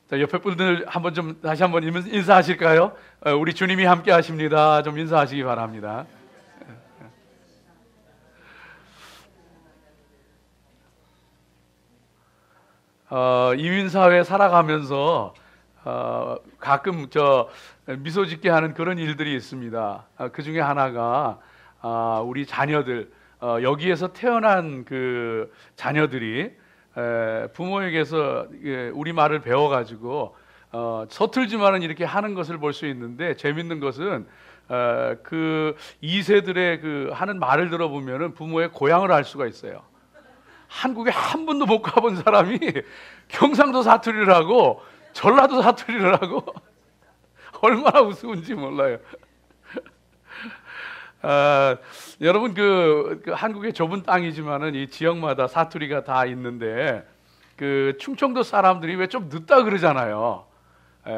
자, 옆에 분들 한번 좀 다시 한번 인사하실까요? 우리 주님이 함께 하십니다. 좀 인사하시기 바랍니다. 이민사회 살아가면서 가끔 미소 짓게 하는 그런 일들이 있습니다. 그 중에 하나가 우리 자녀들, 여기에서 태어난 그 자녀들이 부모에게서 우리 말을 배워가지고 서툴지만은 이렇게 하는 것을 볼 수 있는데, 재밌는 것은 그 2세들의 그 하는 말을 들어보면은 부모의 고향을 알 수가 있어요. 한국에 한 번도 못 가본 사람이 경상도 사투리를 하고 전라도 사투리를 하고 얼마나 우스운지 몰라요. 여러분 그 한국의 좁은 땅이지만은 이 지역마다 사투리가 다 있는데, 그 충청도 사람들이 왜 좀 늦다 그러잖아요.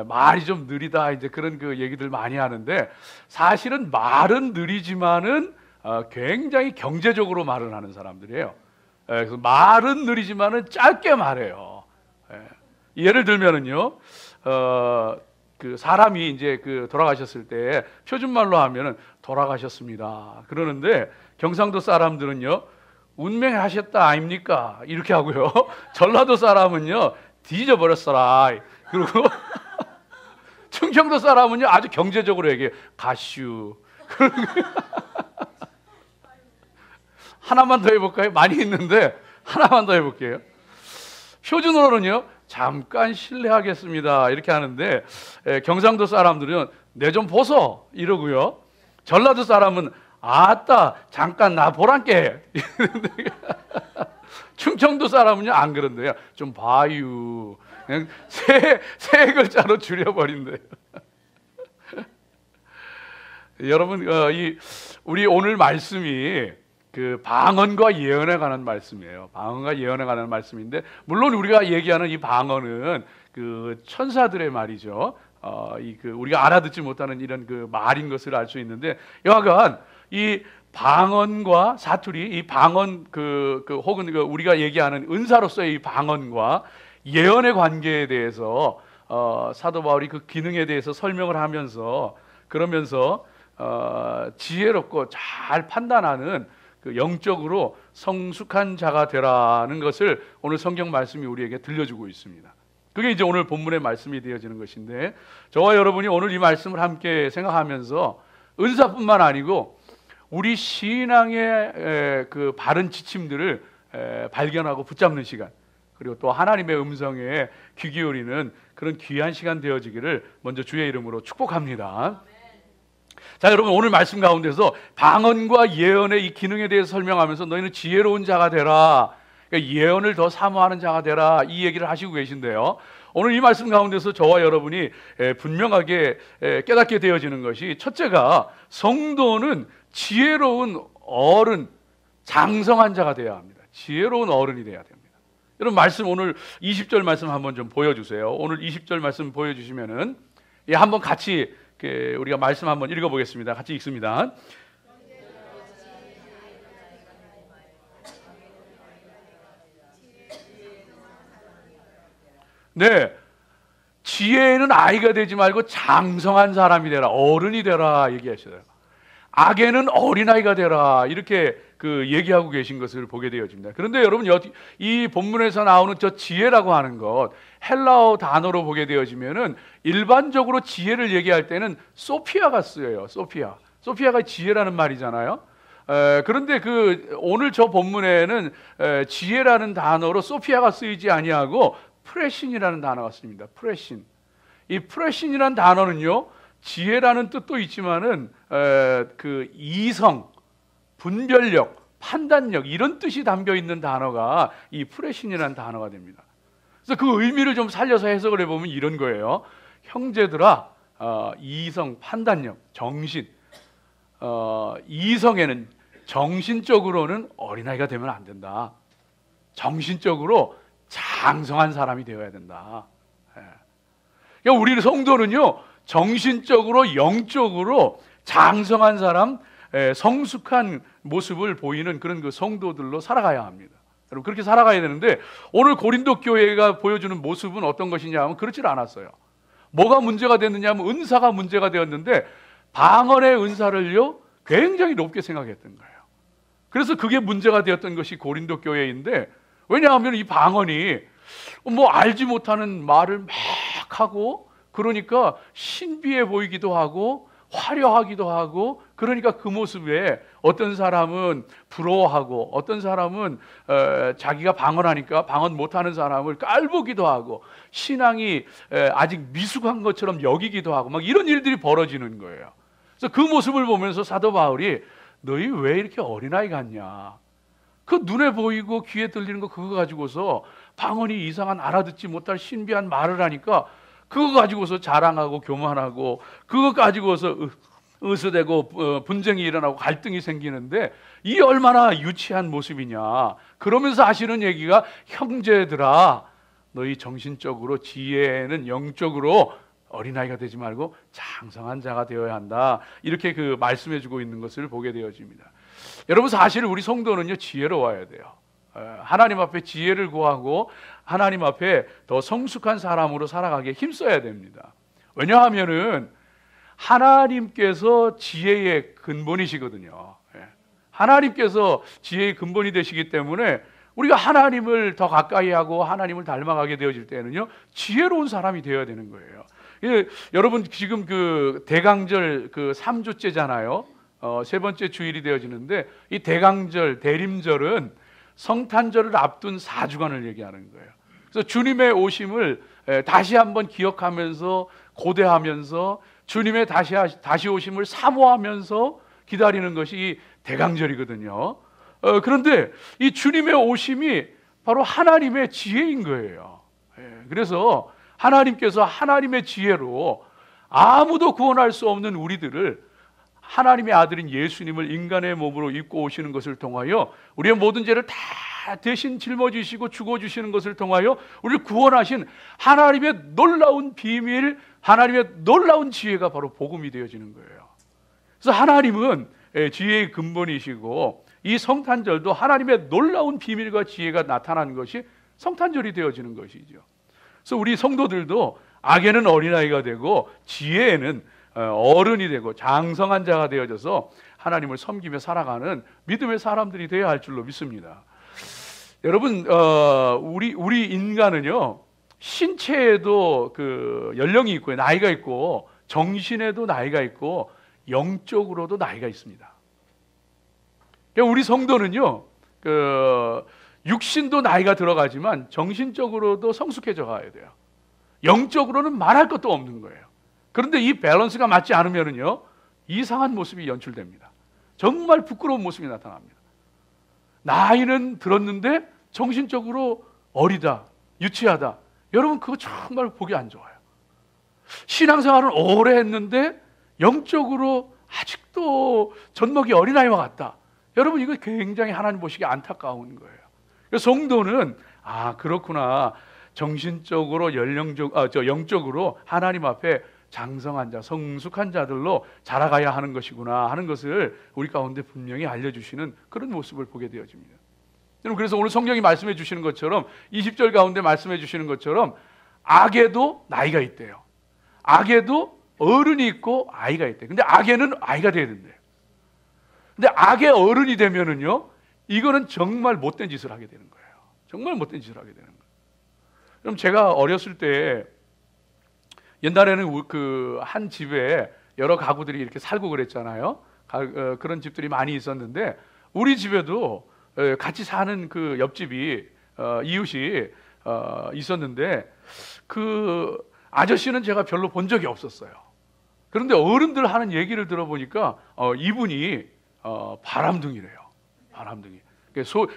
말이 좀 느리다, 이제 그런 그 얘기들 많이 하는데, 사실은 말은 느리지만은 굉장히 경제적으로 말을 하는 사람들이에요. 그래서 말은 느리지만은 짧게 말해요. 예를 들면은요, 그 사람이 이제 그 돌아가셨을 때 표준말로 하면은 돌아가셨습니다 그러는데, 경상도 사람들은요 운명하셨다 아닙니까 이렇게 하고요, 전라도 사람은요 뒤져버렸어라 그리고 충청도 사람은요 아주 경제적으로 얘기해요. 가슈. 하나만 더 해볼까요? 많이 있는데 하나만 더 해볼게요. 표준어로는요 잠깐 실례하겠습니다 이렇게 하는데, 경상도 사람들은 내 좀 보소 이러고요, 전라도 사람은 아따 잠깐 나 보란께. 충청도 사람은요 안 그런데요, 좀 봐유. 그냥 세 글자로 줄여버린대요. 여러분, 우리 오늘 말씀이 그 방언과 예언에 관한 말씀이에요. 방언과 예언에 관한 말씀인데, 물론 우리가 얘기하는 이 방언은 그 천사들의 말이죠. 우리가 알아듣지 못하는 이런 그 말인 것을 알 수 있는데, 여하간 이 방언과 사투리, 이 방언 혹은 우리가 얘기하는 은사로서의 이 방언과 예언의 관계에 대해서 사도 바울이 그 기능에 대해서 설명을 하면서, 그러면서 지혜롭고 잘 판단하는 그 영적으로 성숙한 자가 되라는 것을 오늘 성경 말씀이 우리에게 들려주고 있습니다. 그게 이제 오늘 본문의 말씀이 되어지는 것인데, 저와 여러분이 오늘 이 말씀을 함께 생각하면서 은사뿐만 아니고 우리 신앙의 그 바른 지침들을 발견하고 붙잡는 시간, 그리고 또 하나님의 음성에 귀 기울이는 그런 귀한 시간 되어지기를 먼저 주의 이름으로 축복합니다. 자, 여러분, 오늘 말씀 가운데서 방언과 예언의 이 기능에 대해서 설명하면서 너희는 지혜로운 자가 되라, 그러니까 예언을 더 사모하는 자가 되라, 이 얘기를 하시고 계신데요, 오늘 이 말씀 가운데서 저와 여러분이 분명하게 깨닫게 되어지는 것이, 첫째가 성도는 지혜로운 어른, 장성한 자가 되어야 합니다. 지혜로운 어른이 되어야 됩니다. 여러분, 말씀 오늘 20절 말씀 한번 좀 보여주세요. 오늘 20절 말씀 보여주시면은 한번 같이 우리가 말씀 한번 읽어보겠습니다. 같이 읽습니다. 네, 지혜는 아이가 되지 말고 장성한 사람이 되라, 어른이 되라 얘기하셔요. 악에는 어린아이가 되라, 이렇게 얘기하고 계신 것을 보게 되어집니다. 그런데 여러분, 이 본문에서 나오는 저 지혜라고 하는 것, 헬라어 단어로 보게 되어지면은 일반적으로 지혜를 얘기할 때는 소피아가 쓰여요. 소피아가 지혜라는 말이잖아요. 그런데 오늘 저 본문에는 지혜라는 단어로 소피아가 쓰이지 아니하고 프레신이라는 단어가 쓰입니다. 프레신. 이 프레신이라는 단어는요, 지혜라는 뜻도 있지만은 이성, 분별력, 판단력, 이런 뜻이 담겨 있는 단어가 이 프레신이라는 단어가 됩니다. 그래서 그 의미를 좀 살려서 해석을 해보면 이런 거예요. 형제들아, 이성, 판단력, 정신, 이성에는 정신적으로는 어린아이가 되면 안 된다. 정신적으로 장성한 사람이 되어야 된다. 그러니까 우리 성도는요, 정신적으로, 영적으로 장성한 사람, 성숙한 모습을 보이는 그런 그 성도들로 살아가야 합니다. 여러분 그렇게 살아가야 되는데 오늘 고린도 교회가 보여주는 모습은 어떤 것이냐 하면 그렇지 않았어요. 뭐가 문제가 됐느냐 하면 은사가 문제가 되었는데 방언의 은사를요 굉장히 높게 생각했던 거예요. 그래서 그게 문제가 되었던 것이 고린도 교회인데, 왜냐하면 이 방언이 뭐 알지 못하는 말을 막 하고 그러니까 신비해 보이기도 하고 화려하기도 하고, 그러니까 그 모습에 어떤 사람은 부러워하고 어떤 사람은 자기가 방언하니까 방언 못하는 사람을 깔보기도 하고 신앙이 아직 미숙한 것처럼 여기기도 하고 막 이런 일들이 벌어지는 거예요. 그래서 그 모습을 보면서 사도 바울이 너희 왜 이렇게 어린아이 같냐, 그 눈에 보이고 귀에 들리는 거 그거 가지고서 방언이 이상한 알아듣지 못할 신비한 말을 하니까 그거 가지고서 자랑하고 교만하고 그거 가지고서 으스대고 분쟁이 일어나고 갈등이 생기는데 이 얼마나 유치한 모습이냐. 그러면서 하시는 얘기가 형제들아 너희 정신적으로 지혜는 영적으로 어린아이가 되지 말고 장성한 자가 되어야 한다. 이렇게 그 말씀해주고 있는 것을 보게 되어집니다. 여러분 사실 우리 성도는요 지혜로워야 돼요. 하나님 앞에 지혜를 구하고 하나님 앞에 더 성숙한 사람으로 살아가기에 힘써야 됩니다. 왜냐하면은 하나님께서 지혜의 근본이시거든요. 하나님께서 지혜의 근본이 되시기 때문에 우리가 하나님을 더 가까이 하고 하나님을 닮아가게 되어질 때는요 지혜로운 사람이 되어야 되는 거예요. 여러분 지금 그 대강절 그 3주째잖아요. 세 번째 주일이 되어지는데 이 대강절, 대림절은 성탄절을 앞둔 4주간을 얘기하는 거예요. 그래서 주님의 오심을 다시 한번 기억하면서 고대하면서 주님의 다시 오심을 사모하면서 기다리는 것이 이 대강절이거든요. 그런데 이 주님의 오심이 바로 하나님의 지혜인 거예요. 그래서 하나님께서 하나님의 지혜로 아무도 구원할 수 없는 우리들을 하나님의 아들인 예수님을 인간의 몸으로 입고 오시는 것을 통하여 우리의 모든 죄를 다 대신 짊어지시고 죽어주시는 것을 통하여 우리를 구원하신 하나님의 놀라운 비밀, 하나님의 놀라운 지혜가 바로 복음이 되어지는 거예요. 그래서 하나님은 지혜의 근본이시고 이 성탄절도 하나님의 놀라운 비밀과 지혜가 나타나는 것이 성탄절이 되어지는 것이죠. 그래서 우리 성도들도 악에는 어린아이가 되고 지혜에는 어른이 되고 장성한 자가 되어져서 하나님을 섬기며 살아가는 믿음의 사람들이 되어야 할 줄로 믿습니다. 여러분 우리 인간은요 신체에도 그 연령이 있고 나이가 있고 정신에도 나이가 있고 영적으로도 나이가 있습니다. 그러니까 우리 성도는요 그 육신도 나이가 들어가지만 정신적으로도 성숙해져 가야 돼요. 영적으로는 말할 것도 없는 거예요. 그런데 이 밸런스가 맞지 않으면요 이상한 모습이 연출됩니다. 정말 부끄러운 모습이 나타납니다. 나이는 들었는데 정신적으로 어리다, 유치하다. 여러분 그거 정말 보기 안 좋아요. 신앙생활은 오래 했는데 영적으로 아직도 젖먹이 어린아이와 같다. 여러분 이거 굉장히 하나님 보시기에 안타까운 거예요. 그래서 성도는 그렇구나, 정신적으로 영적으로 하나님 앞에 장성한 자, 성숙한 자들로 자라가야 하는 것이구나 하는 것을 우리 가운데 분명히 알려주시는 그런 모습을 보게 되어집니다. 여러분 그래서 오늘 성경이 말씀해 주시는 것처럼 20절 가운데 말씀해 주시는 것처럼 악에도 나이가 있대요. 악에도 어른이 있고 아이가 있대요. 근데 악에는 아이가 돼야 된대요. 근데 악의 어른이 되면은요 이거는 정말 못된 짓을 하게 되는 거예요. 정말 못된 짓을 하게 되는 거예요. 그럼 제가 어렸을 때 옛날에는 그 한 집에 여러 가구들이 이렇게 살고 그랬잖아요. 그런 집들이 많이 있었는데 우리 집에도 같이 사는 그 옆집이 이웃이 있었는데 그 아저씨는 제가 별로 본 적이 없었어요. 그런데 어른들 하는 얘기를 들어보니까 이분이 바람둥이래요. 바람둥이.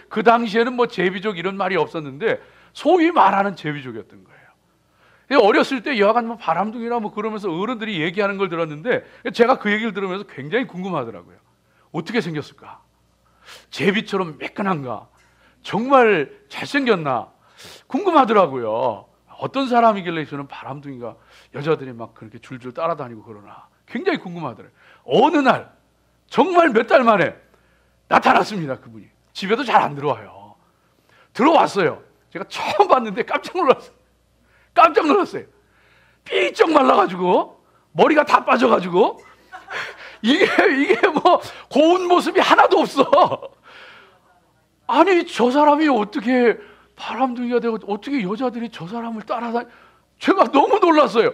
그 당시에는 뭐 제비족 이런 말이 없었는데 소위 말하는 제비족이었던 거예요. 어렸을 때 여하간 뭐 바람둥이라 뭐 그러면서 어른들이 얘기하는 걸 들었는데 제가 그 얘기를 들으면서 굉장히 궁금하더라고요. 어떻게 생겼을까? 제비처럼 매끈한가? 정말 잘생겼나? 궁금하더라고요. 어떤 사람이길래 저는 바람둥이가 여자들이 막 그렇게 줄줄 따라다니고 그러나 굉장히 궁금하더라고요. 어느 날 정말 몇 달 만에 나타났습니다. 그분이 집에도 잘 안 들어와요. 들어왔어요. 제가 처음 봤는데 깜짝 놀랐어요. 깜짝 놀랐어요. 삐쩍 말라가지고 머리가 다 빠져가지고 이게 뭐 고운 모습이 하나도 없어. 아니 저 사람이 어떻게 바람둥이가 되고 어떻게 여자들이 저 사람을 따라다니. 제가 너무 놀랐어요.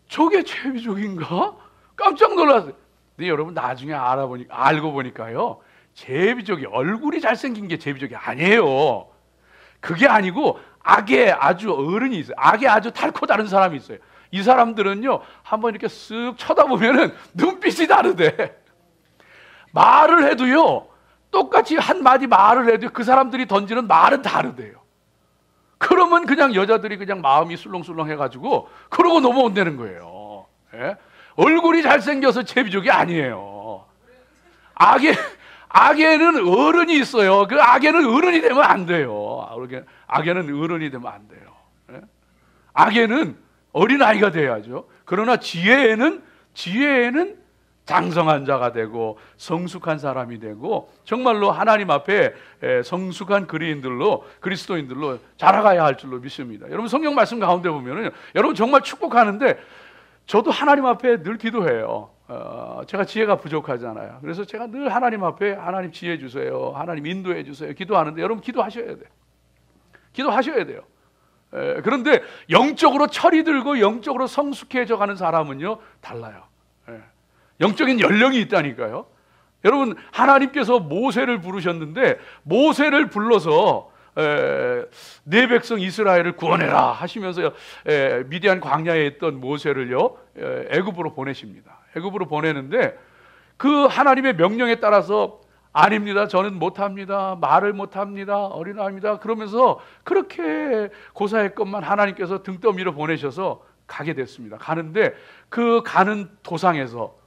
저게 제비족인가? 깜짝 놀랐어요. 근데 여러분 나중에 알고 보니까요, 제비족이 얼굴이 잘생긴 게 제비족이 아니에요. 그게 아니고 악에 아주 어른이 있어요. 악에 아주 달코 다른 사람이 있어요. 이 사람들은요, 한번 이렇게 쓱 쳐다보면은 눈빛이 다르대. 말을 해도요, 똑같이 한마디 말을 해도 그 사람들이 던지는 말은 다르대요. 그러면 그냥 여자들이 그냥 마음이 술렁술렁 해가지고 그러고 넘어온다는 거예요. 예? 얼굴이 잘생겨서 제비족이 아니에요. 악에는 어른이 있어요. 그 악에는 어른이 되면 안 돼요. 악에는 어른이 되면 안 돼요. 예? 악에는 어린아이가 돼야죠. 그러나 지혜에는 장성한 자가 되고 성숙한 사람이 되고 정말로 하나님 앞에 성숙한 그리스도인들로 자라가야 할 줄로 믿습니다. 여러분 성경 말씀 가운데 보면은 여러분 정말 축복하는데 저도 하나님 앞에 늘 기도해요. 제가 지혜가 부족하잖아요. 그래서 제가 늘 하나님 앞에 하나님 지혜 주세요, 하나님 인도해 주세요 기도하는데 여러분 기도하셔야 돼요. 기도하셔야 돼요. 그런데 영적으로 철이 들고 영적으로 성숙해져 가는 사람은요 달라요. 영적인 연령이 있다니까요. 여러분 하나님께서 모세를 부르셨는데 모세를 불러서 내 백성 이스라엘을 구원해라 하시면서 미디안 광야에 있던 모세를요 애굽으로 보내십니다. 애굽으로 보내는데 그 하나님의 명령에 따라서 아닙니다, 저는 못합니다, 말을 못합니다, 어린아이입니다 그러면서 그렇게 고사했건만 하나님께서 등 떠밀어 보내셔서 가게 됐습니다. 가는데 그 가는 도상에서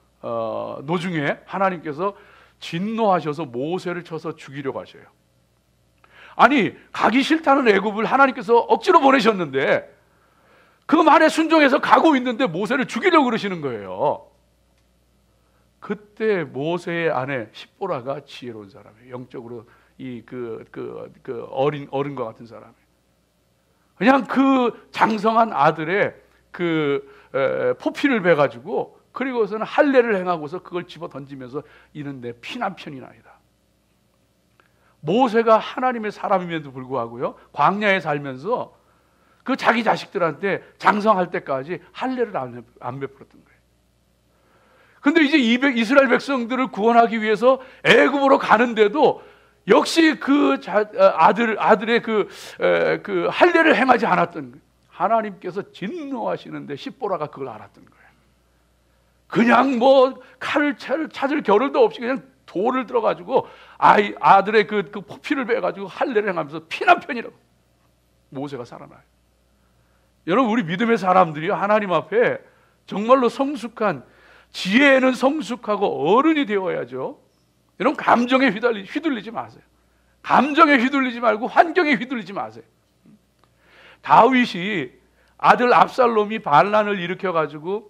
노중에 하나님께서 진노하셔서 모세를 쳐서 죽이려고 하셔요. 아니 가기 싫다는 애굽을 하나님께서 억지로 보내셨는데 그 말에 순종해서 가고 있는데 모세를 죽이려고 그러시는 거예요. 그때 모세의 아내 십보라가 지혜로운 사람이에요. 영적으로 어른과 같은 사람이에요. 그냥 그 장성한 아들의 포피를 베가지고 그리고서는 할례를 행하고서 그걸 집어 던지면서 이는 내 피난편이나이다. 모세가 하나님의 사람임에도 불구하고요 광야에 살면서 그 자기 자식들한테 장성할 때까지 할례를 안 베풀었던 거예요. 근데 이제 이스라엘 백성들을 구원하기 위해서 애굽으로 가는데도 역시 그 아들의 그 할례를 행하지 않았던 거예요. 하나님께서 진노하시는데 십보라가 그걸 알았던 거예요. 그냥 뭐 칼을 찾을 겨를도 없이 그냥 돌을 들어가지고 아들의 그 포피를 베가지고 할례를 행하면서 피난편이라고 모세가 살아나요. 여러분 우리 믿음의 사람들이 하나님 앞에 정말로 성숙한 지혜에는 성숙하고 어른이 되어야죠. 여러분 감정에 휘둘리지 마세요. 감정에 휘둘리지 말고 환경에 휘둘리지 마세요. 다윗이 아들 압살롬이 반란을 일으켜가지고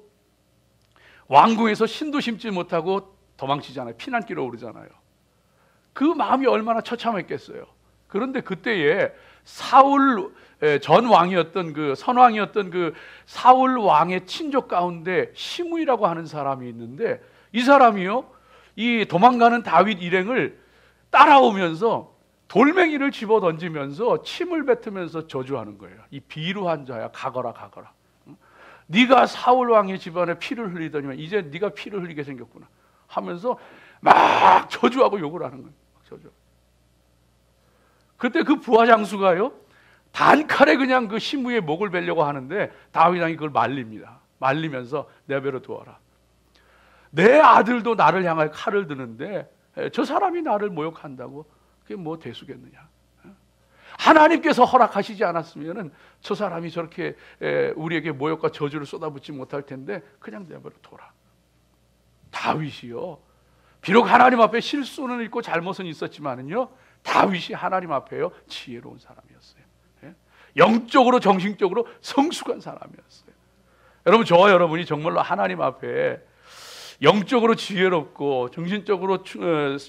왕궁에서 신도 심지 못하고 도망치잖아요. 피난길로 오르잖아요. 그 마음이 얼마나 처참했겠어요. 그런데 그때에 사울 전 왕이었던 선왕이었던 사울 왕의 친족 가운데 시므이라고 하는 사람이 있는데 이 사람이요 이 도망가는 다윗 일행을 따라오면서 돌멩이를 집어 던지면서 침을 뱉으면서 저주하는 거예요. 이 비루한 자야 가거라. 네가 사울 왕의 집안에 피를 흘리더니만 이제 네가 피를 흘리게 생겼구나 하면서 막 저주하고 욕을 하는 거예요. 그때 그 부하 장수가요 단칼에 그냥 그 시므의 목을 베려고 하는데 다윗 왕이 그걸 말리면서 내버려 두어라. 내 아들도 나를 향하여 칼을 드는데 저 사람이 나를 모욕한다고 그게 뭐 대수겠느냐. 하나님께서 허락하시지 않았으면 저 사람이 저렇게 우리에게 모욕과 저주를 쏟아붓지 못할 텐데 그냥 내버려 둬라. 다윗이요 비록 하나님 앞에 실수는 있고 잘못은 있었지만은요 다윗이 하나님 앞에요 지혜로운 사람이었어요. 영적으로 정신적으로 성숙한 사람이었어요. 여러분 저와 여러분이 정말로 하나님 앞에 영적으로 지혜롭고 정신적으로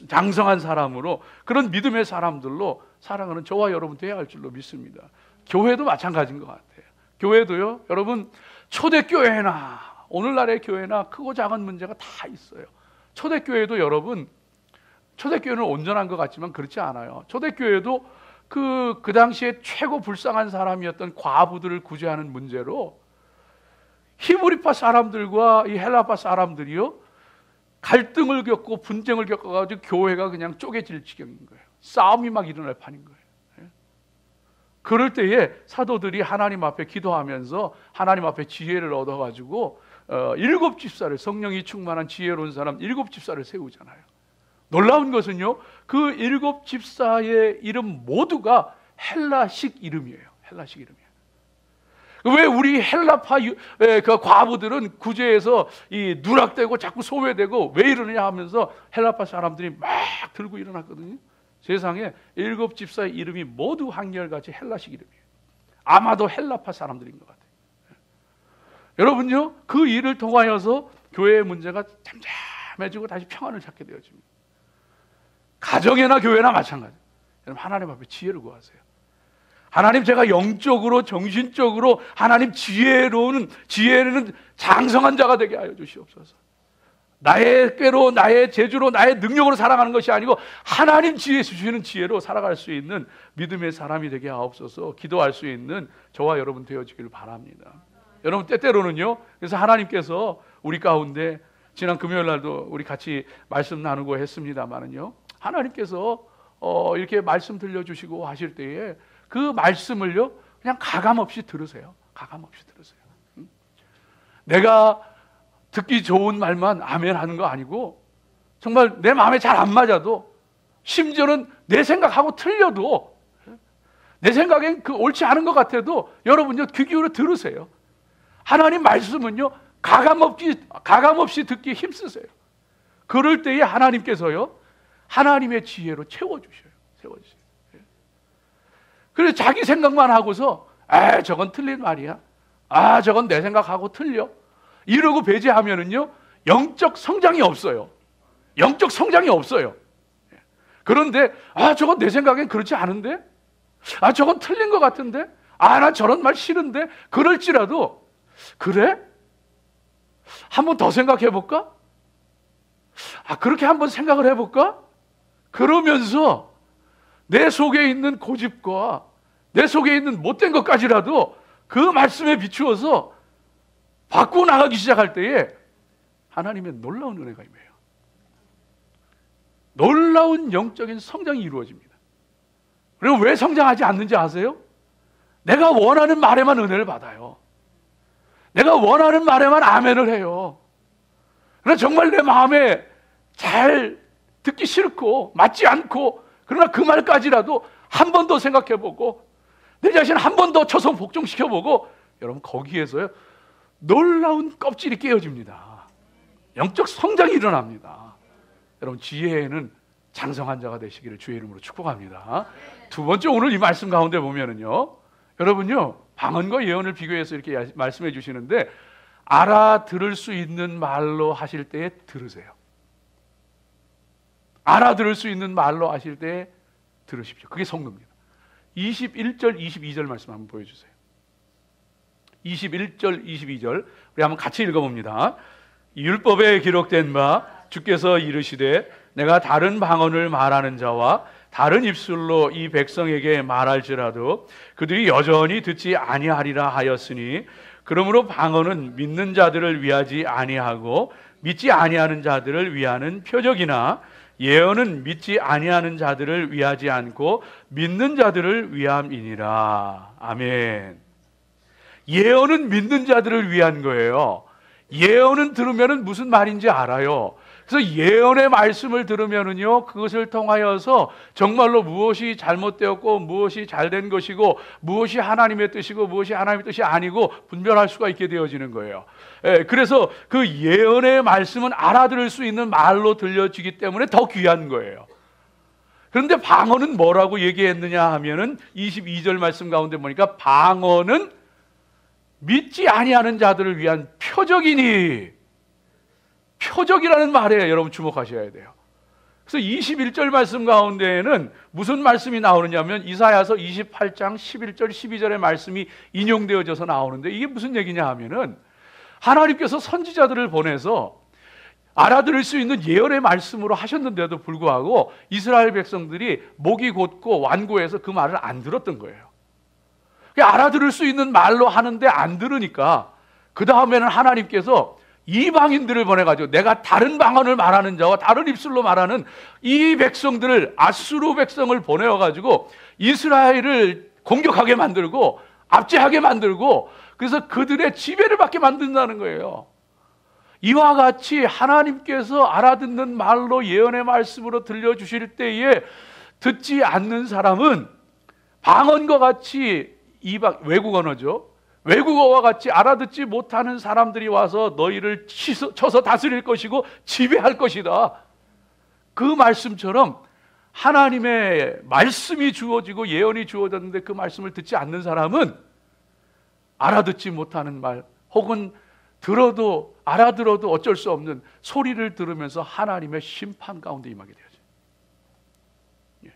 장성한 사람으로 그런 믿음의 사람들로 살아가는 저와 여러분 되어야 할 줄로 믿습니다. 교회도 마찬가지인 것 같아요. 교회도요, 여러분, 초대교회나 오늘날의 교회나 크고 작은 문제가 다 있어요. 초대교회도 여러분, 초대교회는 온전한 것 같지만 그렇지 않아요. 초대교회도 그 당시에 최고 불쌍한 사람이었던 과부들을 구제하는 문제로 히브리파 사람들과 이 헬라파 사람들이요, 갈등을 겪고 분쟁을 겪어가지고 교회가 그냥 쪼개질 지경인 거예요. 싸움이 막 일어날 판인 거예요. 그럴 때에 사도들이 하나님 앞에 기도하면서 하나님 앞에 지혜를 얻어가지고 7 집사를, 성령이 충만한 지혜로운 사람 7 집사를 세우잖아요. 놀라운 것은요, 그 7 집사의 이름 모두가 헬라식 이름이에요. 헬라식 이름이에요. 왜 우리 헬라파 그 과부들은 구제해서 이 누락되고 자꾸 소외되고 왜 이러느냐 하면서 헬라파 사람들이 막 들고 일어났거든요. 세상에 7 집사의 이름이 모두 한결같이 헬라식 이름이에요. 아마도 헬라파 사람들인 것 같아요. 여러분요, 그 일을 통하여서 교회의 문제가 잠잠해지고 다시 평안을 찾게 되어집니다. 가정이나 교회나 마찬가지. 여러분, 하나님 앞에 지혜를 구하세요. 하나님, 제가 영적으로 정신적으로 하나님 지혜는 장성한 자가 되게 하여 주시옵소서. 나의 꾀로, 나의 재주로, 나의 능력으로 살아가는 것이 아니고 하나님 지혜 주시는 지혜로 살아갈 수 있는 믿음의 사람이 되게 하옵소서. 기도할 수 있는 저와 여러분 되어지기를 바랍니다. 여러분, 때때로는요, 그래서 하나님께서 우리 가운데 지난 금요일 날도 우리 같이 말씀 나누고 했습니다만은요, 하나님께서 이렇게 말씀 들려주시고 하실 때에 그 말씀을요, 그냥 가감 없이 들으세요. 가감 없이 들으세요. 내가 듣기 좋은 말만 아멘 하는 거 아니고, 정말 내 마음에 잘 안 맞아도, 심지어는 내 생각하고 틀려도, 내 생각엔 그 옳지 않은 것 같아도 여러분요, 귀 기울여 들으세요. 하나님 말씀은요, 가감 없이 듣기 힘쓰세요. 그럴 때에 하나님께서요, 하나님의 지혜로 채워주셔요. 채워주세요. 그래서 자기 생각만 하고서 저건 틀린 말이야, 저건 내 생각하고 틀려, 이러고 배제하면은요, 영적 성장이 없어요. 영적 성장이 없어요. 그런데 저건 내 생각엔 그렇지 않은데, 저건 틀린 것 같은데, 나 저런 말 싫은데, 그럴지라도 그래? 한번 더 생각해 볼까? 그렇게 한번 생각을 해볼까? 그러면서 내 속에 있는 고집과 내 속에 있는 못된 것까지라도 그 말씀에 비추어서 바꾸어 나가기 시작할 때에 하나님의 놀라운 은혜가 임해요. 놀라운 영적인 성장이 이루어집니다. 그리고 왜 성장하지 않는지 아세요? 내가 원하는 말에만 은혜를 받아요. 내가 원하는 말에만 아멘을 해요. 그러나 정말 내 마음에 잘 듣기 싫고 맞지 않고, 그러나 그 말까지라도 한 번 더 생각해보고 내 자신 한 번 더 쳐서 복종시켜보고, 여러분, 거기에서요, 놀라운 껍질이 깨어집니다. 영적 성장이 일어납니다. 여러분, 지혜에는 장성한 자가 되시기를 주의 이름으로 축복합니다. 두 번째, 오늘 이 말씀 가운데 보면은요, 여러분요, 방언과 예언을 비교해서 이렇게 말씀해 주시는데, 알아들을 수 있는 말로 하실 때에 들으세요. 알아들을 수 있는 말로 하실 때에 들으십시오. 그게 성도입니다. 21절, 22절 말씀 한번 보여주세요. 21절, 22절 우리 한번 같이 읽어봅니다. 율법에 기록된 바 주께서 이르시되 내가 다른 방언을 말하는 자와 다른 입술로 이 백성에게 말할지라도 그들이 여전히 듣지 아니하리라 하였으니, 그러므로 방언은 믿는 자들을 위하지 아니하고 믿지 아니하는 자들을 위하는 표적이나, 예언은 믿지 아니하는 자들을 위하지 않고 믿는 자들을 위함이니라. 아멘. 예언은 믿는 자들을 위한 거예요. 예언은 들으면 무슨 말인지 알아요. 그래서 예언의 말씀을 들으면은요, 그것을 통하여서 정말로 무엇이 잘못되었고 무엇이 잘된 것이고 무엇이 하나님의 뜻이고 무엇이 하나님의 뜻이 아니고 분별할 수가 있게 되어지는 거예요. 그래서 그 예언의 말씀은 알아들을 수 있는 말로 들려지기 때문에 더 귀한 거예요. 그런데 방언은 뭐라고 얘기했느냐 하면은 22절 말씀 가운데 보니까 방언은 믿지 아니하는 자들을 위한 표적이니, 표적이라는 말에 여러분 주목하셔야 돼요. 그래서 21절 말씀 가운데에는 무슨 말씀이 나오느냐면 이사야서 28장 11절 12절의 말씀이 인용되어져서 나오는데, 이게 무슨 얘기냐 하면은 하나님께서 선지자들을 보내서 알아들을 수 있는 예언의 말씀으로 하셨는데도 불구하고 이스라엘 백성들이 목이 곧고 완고해서 그 말을 안 들었던 거예요. 알아들을 수 있는 말로 하는데 안 들으니까 그 다음에는 하나님께서 이방인들을 보내가지고 내가 다른 방언을 말하는 자와 다른 입술로 말하는 이 백성들을, 아수르 백성을 보내어가지고 이스라엘을 공격하게 만들고 압제하게 만들고, 그래서 그들의 지배를 받게 만든다는 거예요. 이와 같이 하나님께서 알아듣는 말로 예언의 말씀으로 들려주실 때에 듣지 않는 사람은 방언과 같이 외국 언어죠. 외국어와 같이 알아듣지 못하는 사람들이 와서 너희를 쳐서 다스릴 것이고 지배할 것이다. 그 말씀처럼 하나님의 말씀이 주어지고 예언이 주어졌는데 그 말씀을 듣지 않는 사람은 알아듣지 못하는 말, 혹은 들어도 알아들어도 어쩔 수 없는 소리를 들으면서 하나님의 심판 가운데 임하게 되죠. 예.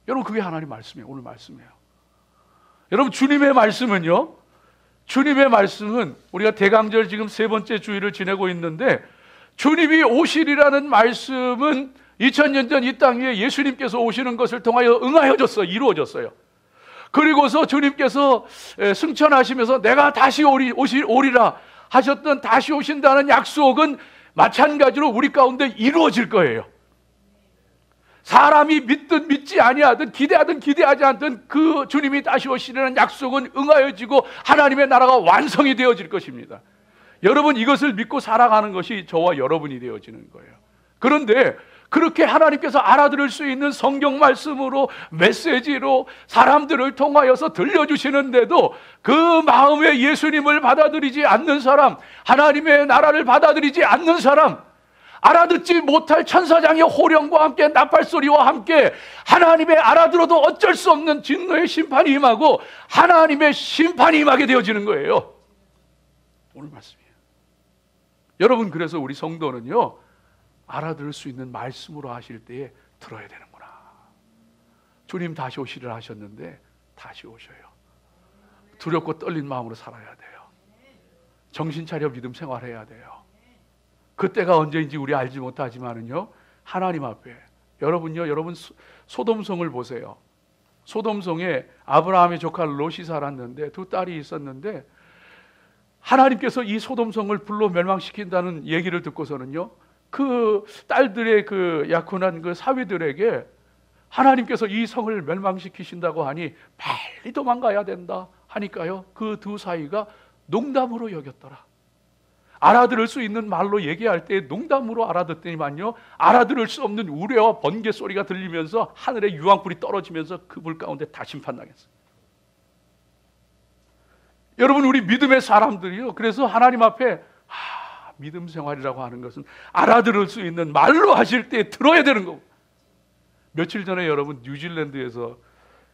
여러분, 그게 하나님 말씀이에요. 오늘 말씀이에요. 여러분, 주님의 말씀은요, 주님의 말씀은 우리가 대강절 지금 세 번째 주일을 지내고 있는데, 주님이 오시리라는 말씀은 2000년 전 이 땅에 예수님께서 오시는 것을 통하여 응하여졌어요. 이루어졌어요. 그리고서 주님께서 승천하시면서 내가 다시 오리라 하셨던 다시 오신다는 약속은 마찬가지로 우리 가운데 이루어질 거예요. 사람이 믿든 믿지 아니하든 기대하든 기대하지 않든 그 주님이 다시 오시려는 약속은 응하여지고 하나님의 나라가 완성이 되어질 것입니다. 여러분, 이것을 믿고 살아가는 것이 저와 여러분이 되어지는 거예요. 그런데 그렇게 하나님께서 알아들을 수 있는 성경 말씀으로, 메시지로 사람들을 통하여서 들려주시는데도 그 마음에 예수님을 받아들이지 않는 사람, 하나님의 나라를 받아들이지 않는 사람, 알아듣지 못할 천사장의 호령과 함께 나팔소리와 함께 하나님의 알아들어도 어쩔 수 없는 진노의 심판이 임하고 하나님의 심판이 임하게 되어지는 거예요. 오늘 말씀이에요. 여러분, 그래서 우리 성도는요, 알아들을 수 있는 말씀으로 하실 때에 들어야 되는구나. 주님 다시 오시리라 하셨는데 다시 오셔요. 두렵고 떨린 마음으로 살아야 돼요. 정신 차려 믿음 생활해야 돼요. 그때가 언제인지 우리 알지 못하지만은요, 하나님 앞에 여러분 소돔성을 보세요. 소돔성에 아브라함의 조카 롯이 살았는데 두 딸이 있었는데, 하나님께서 이 소돔성을 불로 멸망시킨다는 얘기를 듣고서는요, 그 딸들의 그 약혼한 그 사위들에게 하나님께서 이 성을 멸망시키신다고 하니 빨리 도망가야 된다 하니까요, 그 두 사위가 농담으로 여겼더라. 알아들을 수 있는 말로 얘기할 때 농담으로 알아듣더니만요, 알아들을 수 없는 우레와 번개 소리가 들리면서 하늘에 유황불이 떨어지면서 그 불 가운데 다 심판당했어요. 여러분, 우리 믿음의 사람들이요, 그래서 하나님 앞에 믿음 생활이라고 하는 것은 알아들을 수 있는 말로 하실 때 들어야 되는 거고. 며칠 전에 여러분, 뉴질랜드에서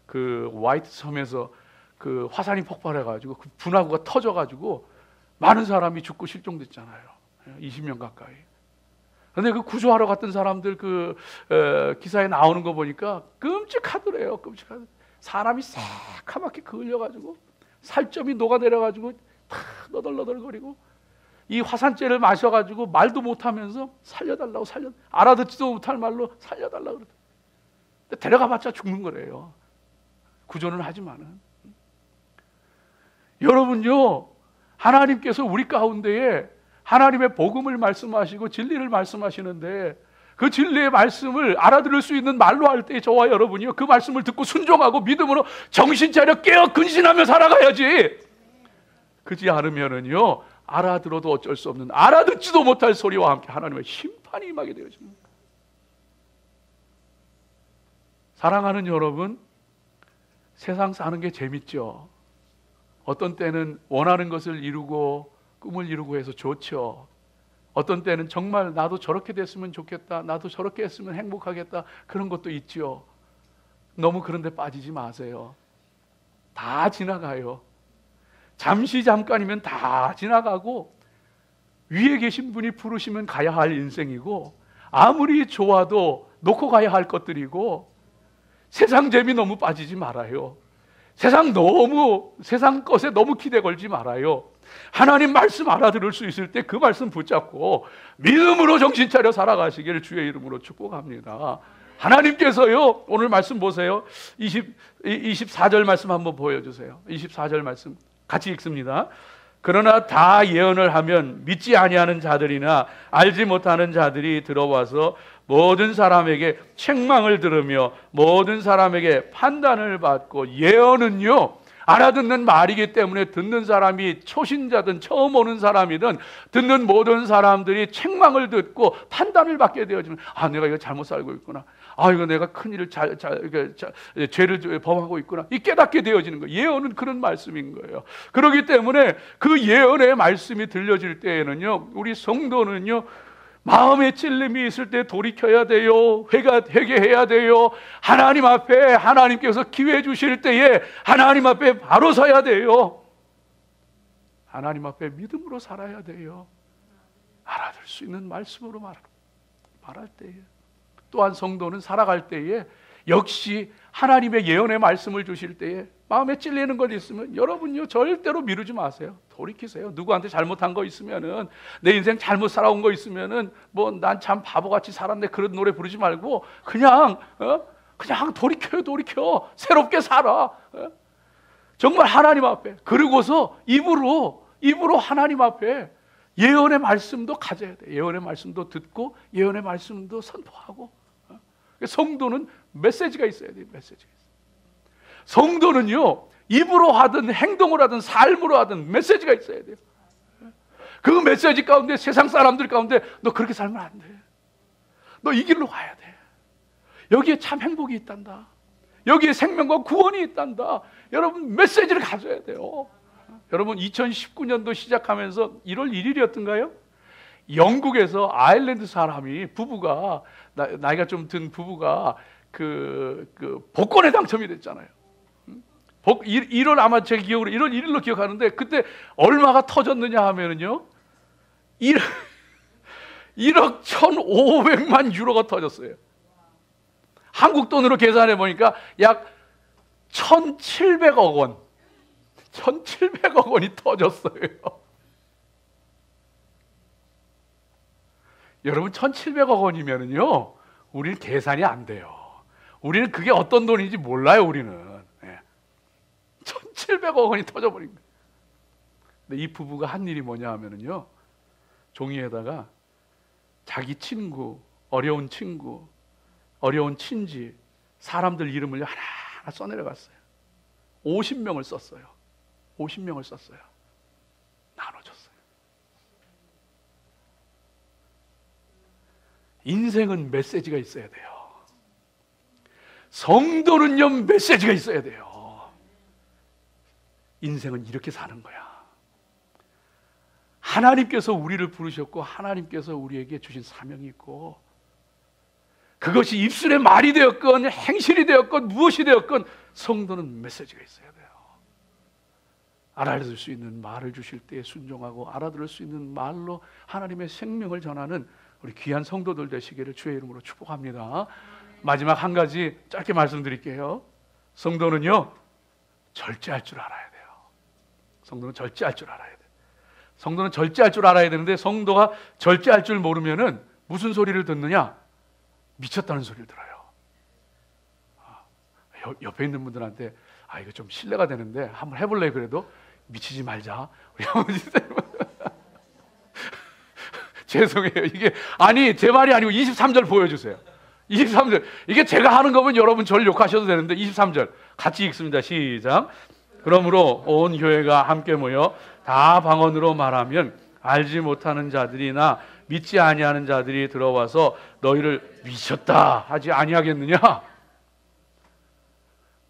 그 화이트 섬에서 그 화산이 폭발해가지고 그 분화구가 터져가지고 많은 사람이 죽고 실종됐잖아요. 20명 가까이. 그런데 그 구조하러 갔던 사람들 그 기사에 나오는 거 보니까 끔찍하더래요. 끔찍하더래요. 사람이 새카맣게 그을려가지고 살점이 녹아내려가지고 다 너덜너덜거리고, 이 화산재를 마셔가지고 말도 못하면서 살려달라고 알아듣지도 못할 말로 살려달라고 그러더라고요. 데려가봤자 죽는 거래요. 구조는 하지만은. 여러분요, 하나님께서 우리 가운데에 하나님의 복음을 말씀하시고 진리를 말씀하시는데, 그 진리의 말씀을 알아들을 수 있는 말로 할 때 저와 여러분이요, 그 말씀을 듣고 순종하고 믿음으로 정신 차려 깨어 근신하며 살아가야지. 그렇지 않으면은요, 알아들어도 어쩔 수 없는, 알아듣지도 못할 소리와 함께 하나님의 심판이 임하게 되어집니다. 사랑하는 여러분, 세상 사는 게 재밌죠. 어떤 때는 원하는 것을 이루고 꿈을 이루고 해서 좋죠. 어떤 때는 정말 나도 저렇게 됐으면 좋겠다, 나도 저렇게 했으면 행복하겠다, 그런 것도 있죠. 너무 그런 데 빠지지 마세요. 다 지나가요. 잠깐이면 다 지나가고, 위에 계신 분이 부르시면 가야 할 인생이고, 아무리 좋아도 놓고 가야 할 것들이고, 세상 재미 너무 빠지지 말아요. 세상 것에 너무 기대 걸지 말아요. 하나님 말씀 알아들을 수 있을 때 그 말씀 붙잡고 믿음으로 정신 차려 살아가시기를 주의 이름으로 축복합니다. 하나님께서요, 오늘 말씀 보세요. 24절 말씀 한번 보여주세요. 24절 말씀 같이 읽습니다. 그러나 다 예언을 하면 믿지 아니하는 자들이나 알지 못하는 자들이 들어와서 모든 사람에게 책망을 들으며 모든 사람에게 판단을 받고, 예언은요 알아듣는 말이기 때문에 듣는 사람이 초신자든 처음 오는 사람이든 듣는 모든 사람들이 책망을 듣고 판단을 받게 되어지면, 아, 내가 이거 잘못 살고 있구나, 아, 이거 내가 큰일을 죄를 범하고 있구나, 이 깨닫게 되어지는 거예요. 예언은 그런 말씀인 거예요. 그렇기 때문에 그 예언의 말씀이 들려질 때에는요, 우리 성도는요 마음에 찔림이 있을 때 돌이켜야 돼요. 회개해야 돼요. 하나님 앞에, 하나님께서 기회 주실 때에 하나님 앞에 바로 서야 돼요. 하나님 앞에 믿음으로 살아야 돼요. 알아들 수 있는 말씀으로 말할 때에, 또한 성도는 살아갈 때에 역시 하나님의 예언의 말씀을 주실 때에 마음에 찔리는 것 있으면 여러분요 절대로 미루지 마세요. 돌이키세요. 누구한테 잘못한 거 있으면은, 내 인생 잘못 살아온 거 있으면은, 뭐 난 참 바보같이 살았네 그런 노래 부르지 말고 그냥 돌이켜 새롭게 살아. 정말 하나님 앞에, 그리고서 입으로 하나님 앞에 예언의 말씀도 가져야 돼. 예언의 말씀도 듣고 예언의 말씀도 선포하고. 성도는 메시지가 있어야 돼요. 메시지가 있어요. 성도는요 입으로 하든 행동을 하든 삶으로 하든 메시지가 있어야 돼요. 그 메시지 가운데, 세상 사람들 가운데 너 그렇게 살면 안 돼, 너 이 길로 가야 돼, 여기에 참 행복이 있단다, 여기에 생명과 구원이 있단다, 여러분 메시지를 가져야 돼요. 여러분 2019년도 시작하면서 1월 1일이었던가요? 영국에서 아일랜드 사람이, 부부가, 나이가 좀 든 부부가 그 복권에 당첨이 됐잖아요. 1월, 아마 제 기억으로 1월 1일로 기억하는데, 그때 얼마가 터졌느냐 하면은요 1억 1,500만 유로가 터졌어요. 한국 돈으로 계산해 보니까 약 1,700억 원, 1,700억 원이 터졌어요. 여러분 1,700억 원이면은요 우리는 계산이 안 돼요. 우리는 그게 어떤 돈인지 몰라요. 우리는 1,700억 원이 터져버린 거예요. 근데 이 부부가 한 일이 뭐냐 하면은요, 종이에다가 자기 친구, 어려운 친지, 사람들 이름을 하나하나 써내려갔어요. 50명을 썼어요. 50명을 썼어요. 나눠줬어요. 인생은 메시지가 있어야 돼요. 성도는요 메시지가 있어야 돼요. 인생은 이렇게 사는 거야. 하나님께서 우리를 부르셨고, 하나님께서 우리에게 주신 사명이 있고, 그것이 입술의 말이 되었건 행실이 되었건 무엇이 되었건 성도는 메시지가 있어야 돼요. 알아들을 수 있는 말을 주실 때 순종하고, 알아들을 수 있는 말로 하나님의 생명을 전하는 우리 귀한 성도들 되시기를 주의 이름으로 축복합니다. 마지막 한 가지 짧게 말씀드릴게요. 성도는요 절제할 줄 알아야 돼요. 성도는 절제할 줄 알아야 돼요. 성도는 절제할 줄 알아야 되는데, 성도가 절제할 줄 모르면은 무슨 소리를 듣느냐? 미쳤다는 소리를 들어요. 옆에 있는 분들한테, 이거 좀 신뢰가 되는데 한번 해볼래? 그래도 미치지 말자. 우리 아버지 죄송해요. 이게 제 말이 아니고 23절 보여주세요. 23절. 이게 제가 하는 거면 여러분 저를 욕하셔도 되는데 23절 같이 읽습니다. 시작. 그러므로 온 교회가 함께 모여 다 방언으로 말하면 알지 못하는 자들이나 믿지 아니하는 자들이 들어와서 너희를 미쳤다 하지 아니하겠느냐?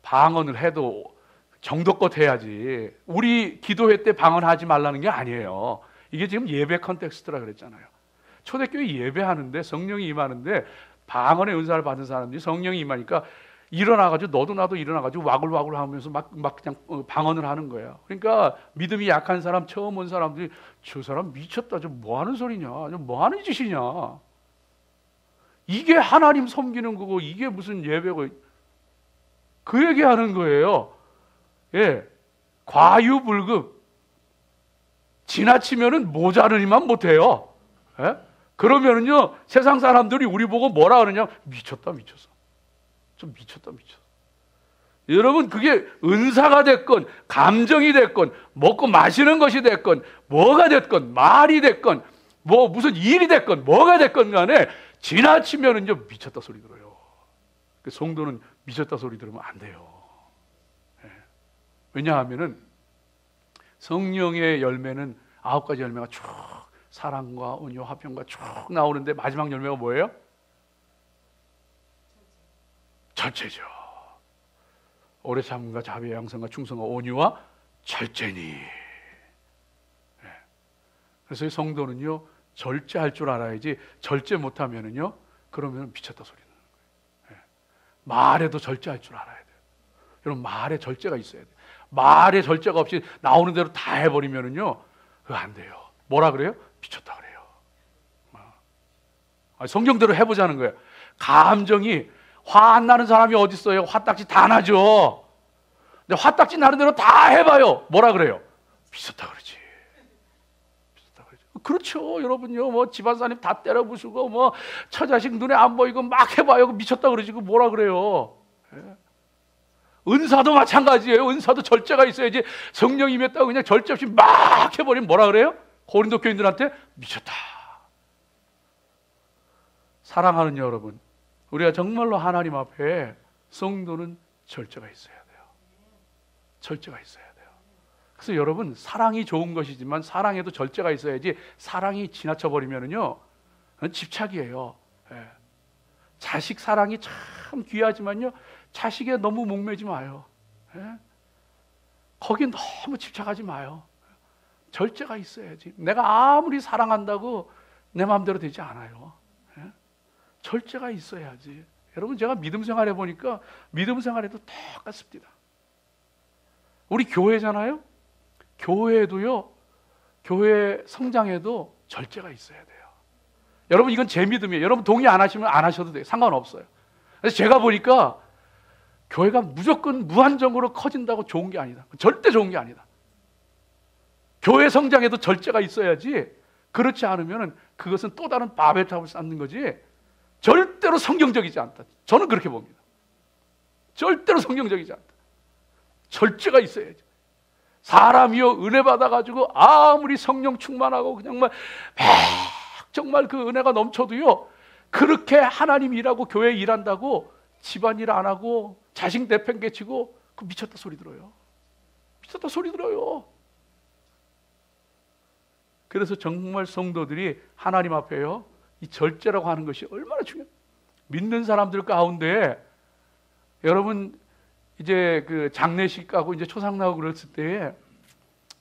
방언을 해도 정도껏 해야지. 우리 기도회 때 방언하지 말라는 게 아니에요. 이게 지금 예배 컨텍스트라 그랬잖아요. 초대교회 예배하는데 성령이 임하는데 방언의 은사를 받은 사람들이 성령이 임하니까 일어나가지고, 너도 나도 일어나가지고 와글와글 하면서 막 그냥 방언을 하는 거예요. 그러니까 믿음이 약한 사람, 처음 온 사람들이 저 사람 미쳤다, 저 뭐 하는 소리냐, 저 뭐 하는 짓이냐. 이게 하나님 섬기는 거고 이게 무슨 예배고, 그 얘기하는 거예요. 예, 과유불급. 지나치면은 모자르니만 못해요. 예? 그러면은요 세상 사람들이 우리 보고 뭐라 그러냐, 미쳤다 미쳤어, 좀 미쳤다 미쳤어. 여러분, 그게 은사가 됐건 감정이 됐건 먹고 마시는 것이 됐건 뭐가 됐건 말이 됐건 뭐 무슨 일이 됐건 뭐가 됐건 간에 지나치면은요 미쳤다 소리 들어요. 성도는 미쳤다 소리 들으면 안 돼요. 예. 왜냐하면은 성령의 열매는 9가지 열매가 쭉 사랑과 온유 화평과 쭉 나오는데 마지막 열매가 뭐예요? 절제죠. 오래 참음과 자비와 양선과 충성과 온유와 절제니. 예. 그래서 성도는요 절제할 줄 알아야지, 절제 못하면은요 그러면 미쳤다 소리 나는 거예요. 예. 말에도 절제할 줄 알아야 돼요. 여러분, 말에 절제가 있어야 돼요. 말에 절제가 없이 나오는 대로 다 해버리면은요 그거 안 돼요. 뭐라 그래요? 미쳤다 그래요. 성경대로 해보자는 거예요. 감정이, 화 안 나는 사람이 어디 있어요? 화딱지 다 나죠. 근데 화딱지 나는 대로 다 해봐요. 뭐라 그래요? 미쳤다 그러지. 미쳤다 그러지. 그렇죠, 여러분요. 뭐 집안사님 다 때려 부수고 뭐 처자식 눈에 안 보이고 막 해봐요. 미쳤다 그러지. 그 뭐라 그래요? 예? 은사도 마찬가지예요. 은사도 절제가 있어야지. 성령 임했다고 그냥 절제 없이 막 해버리면 뭐라 그래요? 고린도 교인들한테 미쳤다. 사랑하는 여러분, 우리가 정말로 하나님 앞에 성도는 절제가 있어야 돼요. 절제가 있어야 돼요. 그래서 여러분, 사랑이 좋은 것이지만 사랑에도 절제가 있어야지. 사랑이 지나쳐 버리면은요 집착이에요. 예. 자식 사랑이 참 귀하지만요 자식에 너무 목매지 마요. 예? 거기에 너무 집착하지 마요. 절제가 있어야지. 내가 아무리 사랑한다고 내 마음대로 되지 않아요. 예? 절제가 있어야지. 여러분, 제가 믿음 생활해 보니까 믿음 생활에도 똑같습니다. 우리 교회잖아요. 교회도요, 교회 성장에도 절제가 있어야 돼요. 여러분, 이건 제 믿음이에요. 여러분 동의 안 하시면 안 하셔도 돼요. 상관없어요. 그래서 제가 보니까 교회가 무조건 무한정으로 커진다고 좋은 게 아니다. 절대 좋은 게 아니다. 교회 성장에도 절제가 있어야지. 그렇지 않으면 그것은 또 다른 바벨탑을 쌓는 거지 절대로 성경적이지 않다. 저는 그렇게 봅니다. 절대로 성경적이지 않다. 절제가 있어야지. 사람이요 은혜 받아가지고 아무리 성령 충만하고 그냥 막 정말 그 은혜가 넘쳐도요 그렇게 하나님 일하고 교회 일한다고 집안일 안 하고 자식 내팽개치고 그 미쳤다 소리 들어요. 미쳤다 소리 들어요. 그래서 정말 성도들이 하나님 앞에요 이 절제라고 하는 것이 얼마나 중요해요. 믿는 사람들 가운데 여러분 이제 그 장례식 가고 이제 초상 나오고 그랬을 때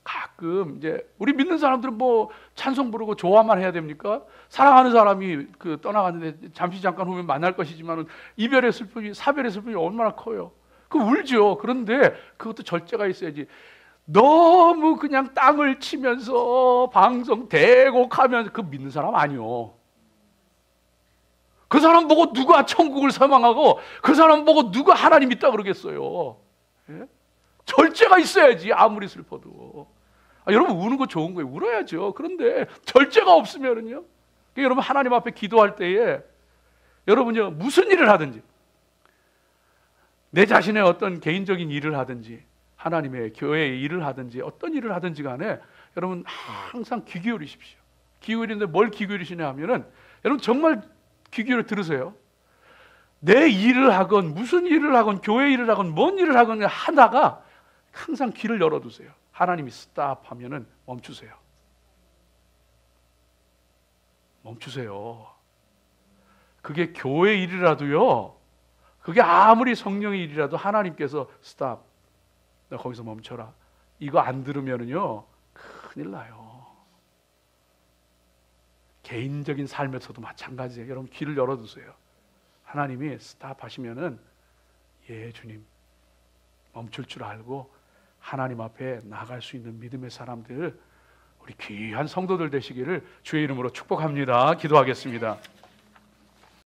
가끔 이제 우리 믿는 사람들은 뭐 찬송 부르고 좋아만 해야 됩니까? 사랑하는 사람이 그 떠나갔는데 잠시 잠깐 후면 만날 것이지만 이별의 슬픔이, 사별의 슬픔이 얼마나 커요. 그 울죠. 그런데 그것도 절제가 있어야지. 너무 그냥 땅을 치면서 방송 대곡하면서 그 믿는 사람 아니요. 그 사람 보고 누가 천국을 소망하고 그 사람 보고 누가 하나님 있다 그러겠어요. 예? 절제가 있어야지. 아무리 슬퍼도. 여러분 우는 거 좋은 거예요. 울어야죠. 그런데 절제가 없으면은요. 여러분 하나님 앞에 기도할 때에 여러분요 무슨 일을 하든지 내 자신의 어떤 개인적인 일을 하든지 하나님의 교회의 일을 하든지 어떤 일을 하든지 간에 여러분 항상 귀 기울이십시오. 귀 기울이는데 뭘 귀 기울이시냐 하면은 여러분 정말 귀 기울여 들으세요. 내 일을 하건 무슨 일을 하건 교회 일을 하건 뭔 일을 하건 하다가 항상 귀를 열어두세요. 하나님이 스탑 하면은 멈추세요. 멈추세요. 그게 교회 일이라도요. 그게 아무리 성령의 일이라도 하나님께서 스탑. 너 거기서 멈춰라. 이거 안 들으면은요. 큰일 나요. 개인적인 삶에서도 마찬가지예요. 여러분 귀를 열어두세요. 하나님이 스탑 하시면은 예 주님 멈출 줄 알고 하나님 앞에 나갈 수 있는 믿음의 사람들 우리 귀한 성도들 되시기를 주의 이름으로 축복합니다. 기도하겠습니다.